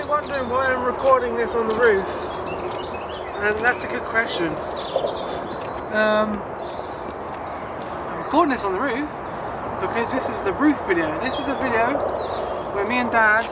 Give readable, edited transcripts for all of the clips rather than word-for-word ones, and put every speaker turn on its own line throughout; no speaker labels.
wondering why I'm recording this on the roof, and that's a good question. I'm recording this on the roof because this is the roof video. This is the video where me and Dad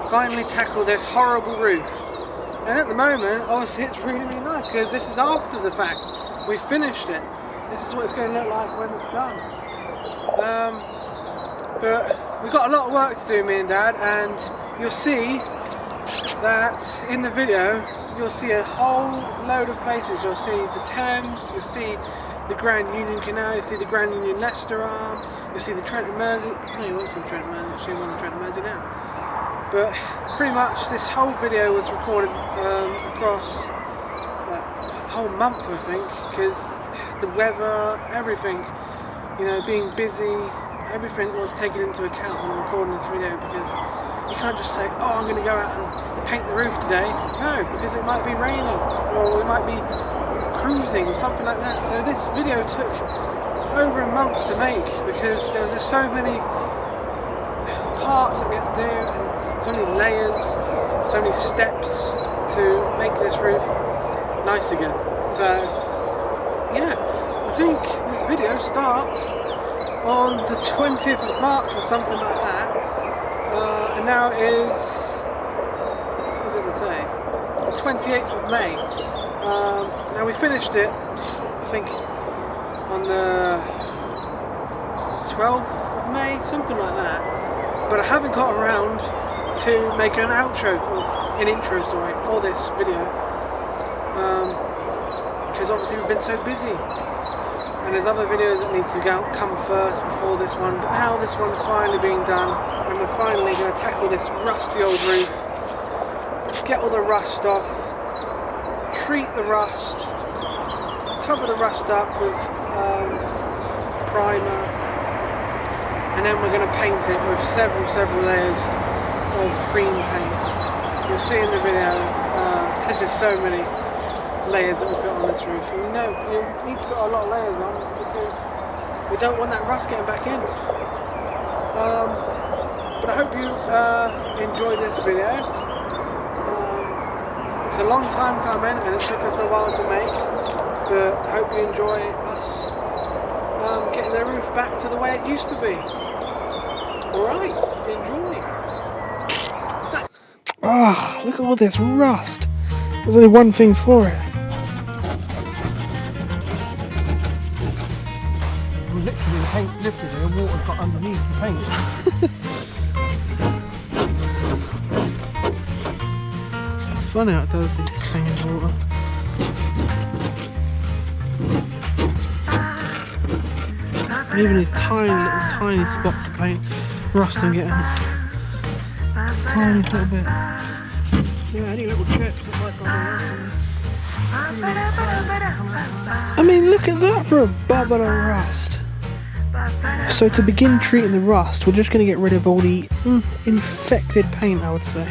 finally tackle this horrible roof. And at the moment, obviously it's really, really nice because this is after the fact. We finished it. This is what it's going to look like when it's done. But we've got a lot of work to do, me and Dad, and you'll see that in the video you'll see a whole load of places. You'll see the Thames, you'll see the Grand Union Canal, you'll see the Grand Union Leicester Arm, you'll see the Trent and Mersey. No, you won't see the Trent and Mersey, actually on the Trent and Mersey now. But pretty much this whole video was recorded across a whole month, I think, because the weather, everything, you know, being busy, everything was taken into account when recording this video, because you can't just say, oh, I'm going to go out and paint the roof today. No, because it might be raining, or we might be cruising, or something like that. So this video took over a month to make, because there was just so many parts that we had to do, and so many layers, so many steps to make this roof nice again. So, yeah, I think this video starts on the 20th of March or something like that, and now it is, what was it the day? The 28th of May. Now we finished it, I think, on the 12th of May, something like that, but I haven't got around to making an outro, or an intro, sorry, for this video, because obviously we've been so busy. And there's other videos that need to come first before this one, but now this one's finally being done, and we're finally going to tackle this rusty old roof, get all the rust off, treat the rust, cover the rust up with primer, and then we're going to paint it with several layers of cream paint. You'll see in the video, there's just so many layers that we put on this roof, and you know you need to put a lot of layers on because we don't want that rust getting back in. But I hope you enjoy this video. It's a long time coming and it took us a while to make, but I hope you enjoy us getting the roof back to the way it used to be. Alright, enjoy. Ah, look at all this rust. There's only one thing for it. Literally the paint's lifted and the water's got underneath the paint. It's funny how it does these things in water. And even these tiny spots of paint, rust and getting tiny little bit. Yeah, any little chips that might go on. I mean, look at that for a bubble of rust. So to begin treating the rust, we're just going to get rid of all the infected paint, I would say.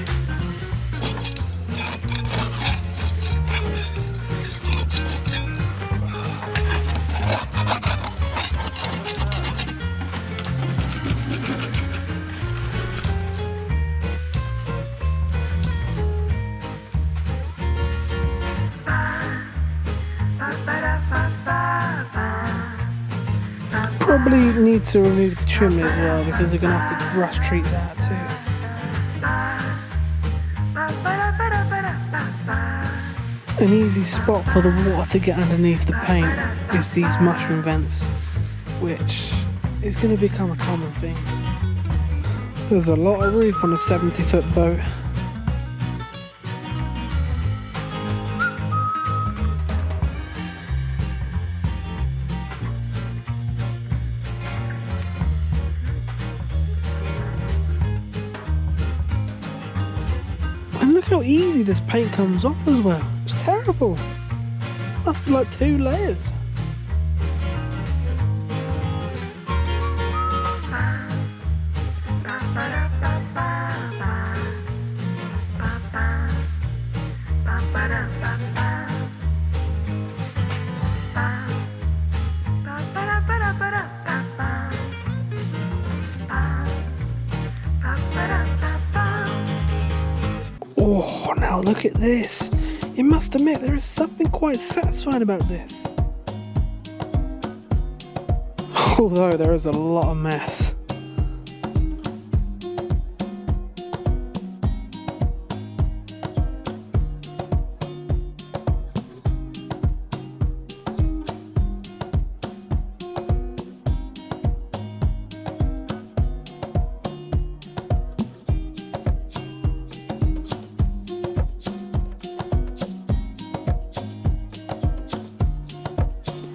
Probably need to remove the chimney as well, because they're going to have to rust treat that too. An easy spot for the water to get underneath the paint is these mushroom vents, which is going to become a common thing. There's a lot of roof on a 70-foot boat. And look how easy this paint comes off as well. It's terrible. That's like 2 layers. Oh, now look at this. You must admit there is something quite satisfying about this. Although there is a lot of mess.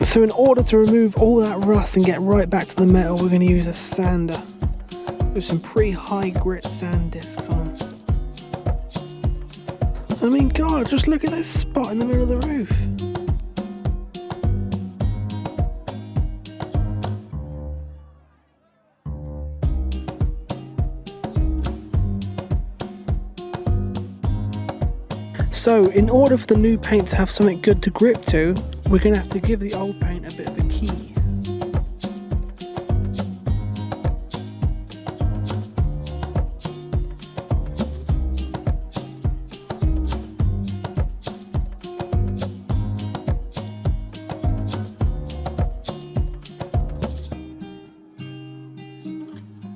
So in order to remove all that rust and get right back to the metal, we're going to use a sander with some pretty high grit sand discs on. I mean, God, just look at this spot in the middle of the roof. So in order for the new paint to have something good to grip to, we're going to have to give the old paint a bit of a key.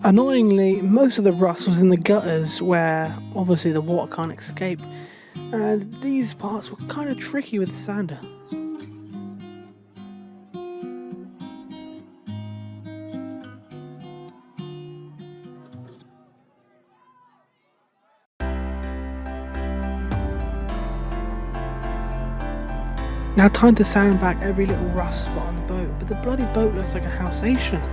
Annoyingly, most of the rust was in the gutters where obviously the water can't escape, and these parts were kind of tricky with the sander. Now time to sand back every little rust spot on the boat, but the bloody boat looks like a Halsation.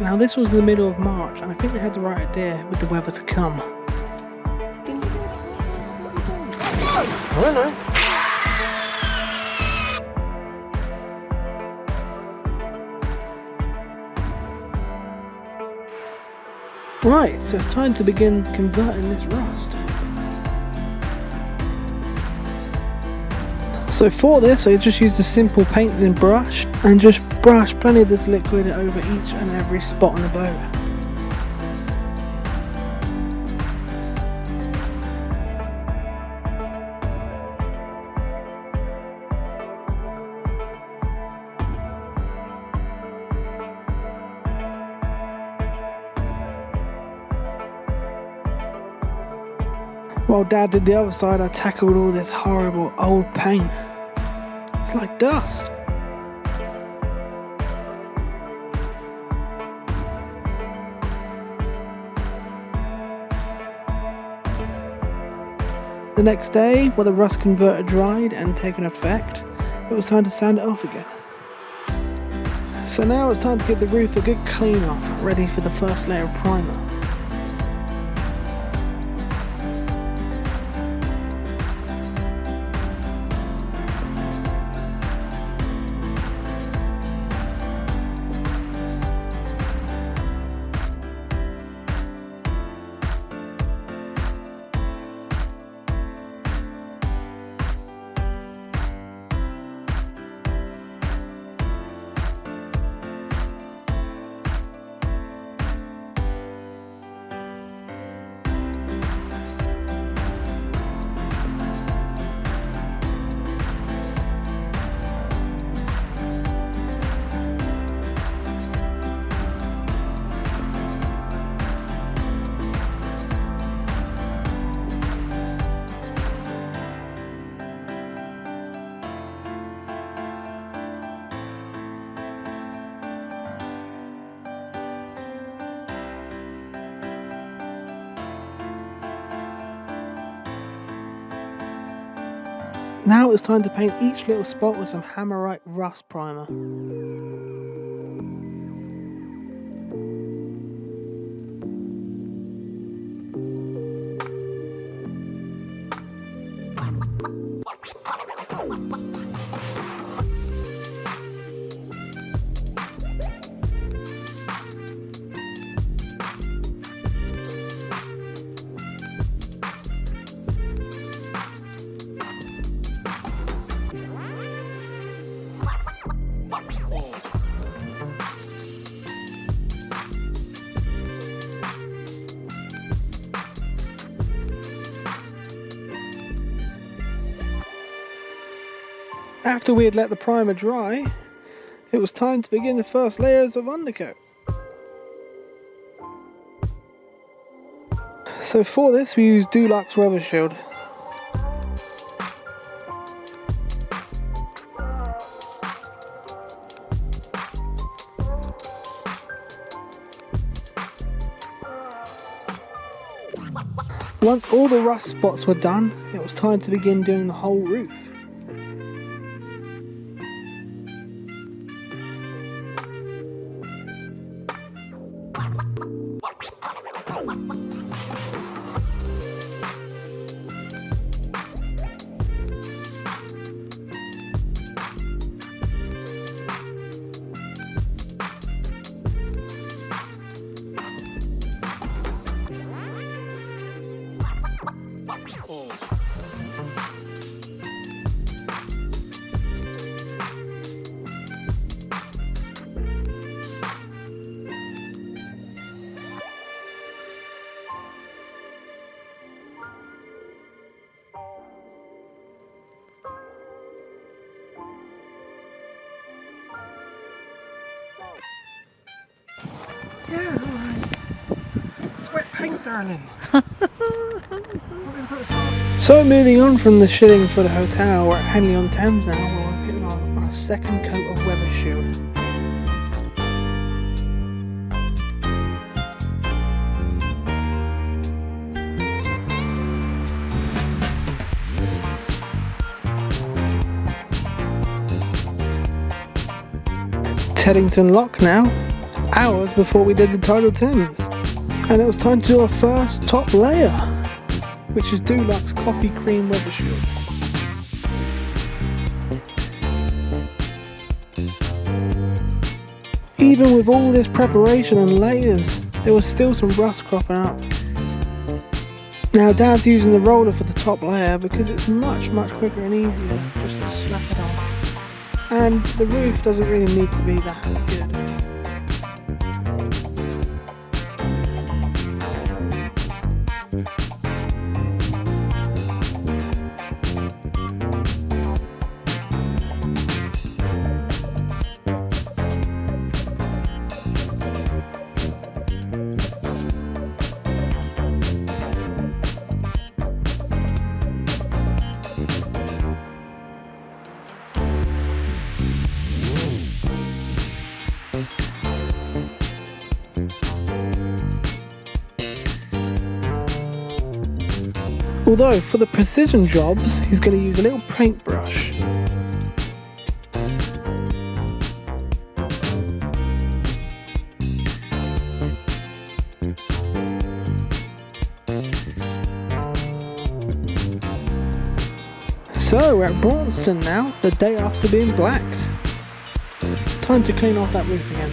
Now this was the middle of March, and I think they had the right idea with the weather to come. Right, so it's time to begin converting this rust. So for this, I just used a simple painting brush and just brush plenty of this liquid over each and every spot on the boat. While Dad did the other side, I tackled all this horrible old paint. It's like dust. The next day, while the rust converter dried and taken effect, it was time to sand it off again. So now it's time to give the roof a good clean off, ready for the first layer of primer. Now it's time to paint each little spot with some Hammerite rust primer. After we had let the primer dry, it was time to begin the first layers of undercoat. So for this we used Dulux Weather Shield. Once all the rust spots were done, it was time to begin doing the whole roof. Yeah, alright. It's wet paint, darling. So moving on from the shilling for the hotel, we're at Henley-on-Thames now, where we're putting on our second coat of weather shield. Teddington Lock now, hours before we did the tidal Thames, and it was time to do our first top layer, which is Dulux Coffee Cream Weather Shield. Even with all this preparation and layers, there was still some rust cropping up. Now Dad's using the roller for the top layer because it's much quicker and easier just to slap it on. And the roof doesn't really need to be that good. Although for the precision jobs, he's going to use a little paintbrush. So we're at Braunston now, the day after being blacked. Time to clean off that roof again.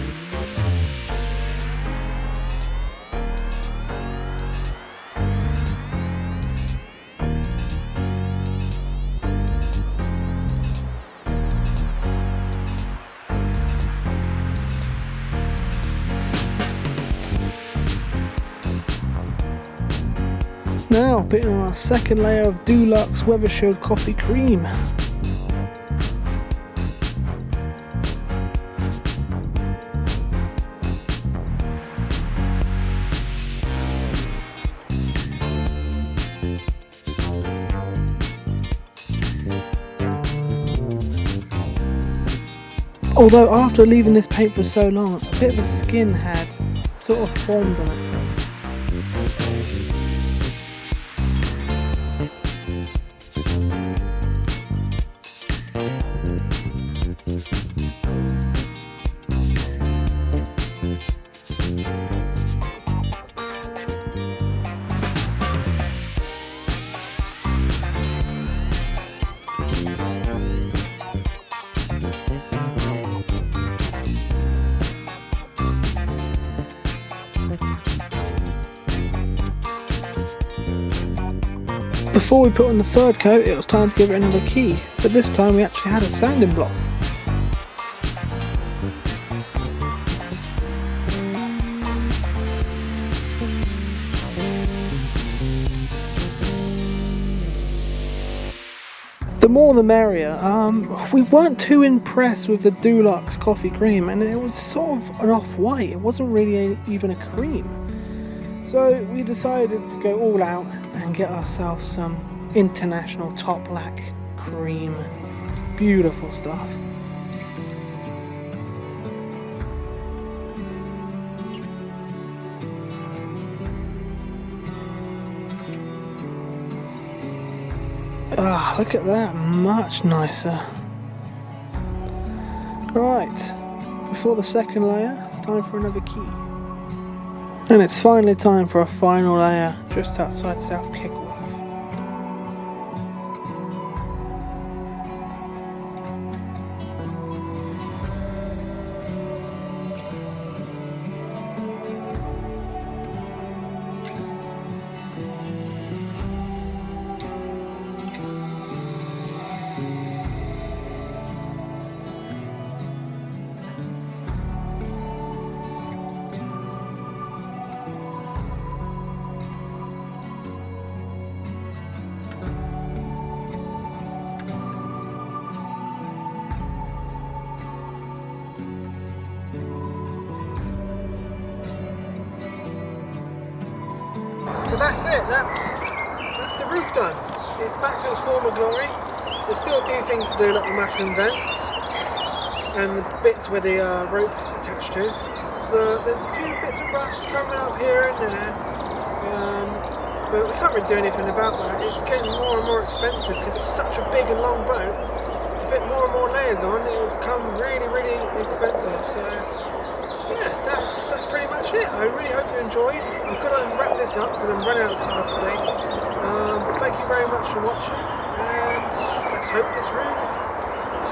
Now putting on our second layer of Dulux Weather Shield Coffee Cream. Although after leaving this paint for so long, a bit of a skin had sort of formed on it. Before we put on the third coat, it was time to give it another key, but this time we actually had a sanding block. The more the merrier. We weren't too impressed with the Dulux coffee cream, and it was sort of an off-white. It wasn't really even a cream. So we decided to go all out and get ourselves some international top black cream. Beautiful stuff. Ah, look at that, much nicer. Right, before the second layer, time for another key. And it's finally time for a final layer just outside South Kickworth. So that's it, that's the roof done. It's back to its former glory. There's still a few things to do, like the mushroom vents and the bits where the rope attached to. But there's a few bits of rust coming up here and there. But we can't really do anything about that. It's getting more and more expensive because it's such a big and long boat. To put more and more layers on, it will become really, really expensive. So yeah, that's pretty much it. I really hope you enjoyed. I've got to wrap this up because I'm running out of card space. But thank you very much for watching, and let's hope this roof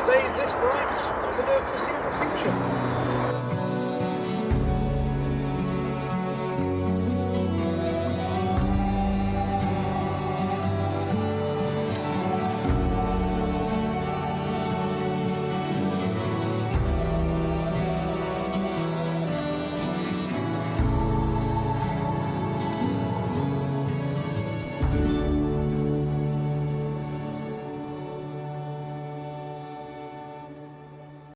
stays this nice for the foreseeable future.